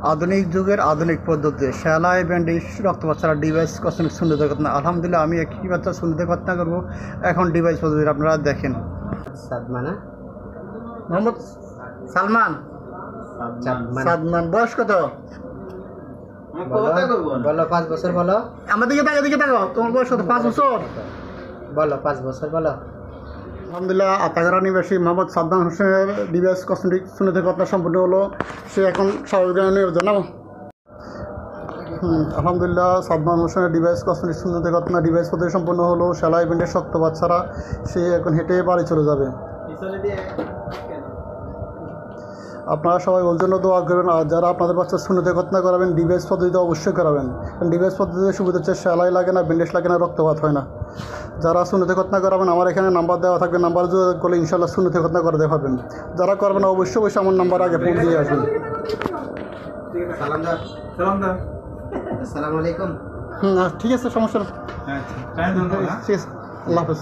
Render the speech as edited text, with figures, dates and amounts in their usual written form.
আধুনিক যুগের আধুনিক পদ্ধতি সেলাই ব্যান্ডেজ রক্তপাত ছাড়া ডিভাইস কসমেটিক্স সুন্দর করতে আলহামদুলিল্লাহ আমি একই বাচ্চা সুন্দর করতে করবো এখন ডিভাইস পদ্ধতি আপনারা দেখেন। সাদমানা মোহাম্মদ সালমান সাদমান বয়স কত? বলো 5 বছর বলো। আমার দিকে তাকো তোমার বয়স কত? 5 বছর বলো 5 বছর বলো। আলহামদুলিল্লাহ আতাগরা নিবাসী মোহাম্মদ সাদ্দাম হোসেনের ডিভাইস কসমেটিক সুন্দর কথা সম্পূর্ণ হলো, সে এখন স্বাভাবিক জানাবো। আলহামদুলিল্লাহ সাদ্দাম হোসেনের ডিভাইস কসমেটিক সুন্দর ঘটনা ডিভাইস পদ্ধতি সম্পূর্ণ হলো, সেলাই ব্যান্ডেজ শক্ত বাচ্চারা সে এখন হেঁটে বাড়ি চলে যাবে। আপনারা সবাই ওর জন্য দোয়া করবেন, আর যারা আপনাদের বাচ্চা শূন্যতে ঘটনা করাবেন ডিভাইস পদ্ধতিতে অবশ্যই করাবেন, কারণ ডিভাইস পদ্ধতিতে সুবিধা হচ্ছে সেলাই লাগে না, ব্যান্ডেজ লাগে না, রক্তপাত হয় না। যারা শূন্যতে ঘটনা করাবেন আমার এখানে নাম্বার দেওয়া থাকবে, নাম্বার যোগাযোগ করলে ইনশাল্লাহ শূন্যতে ঘটনা করাতে পারবেন। যারা করবেন অবশ্যই আমার নাম্বার আগে ফোন দিয়ে আসবেন। আসসালামু আলাইকুম। ঠিক আছে, সমস্যা ঠিক আছে, আল্লাহ হাফেজ।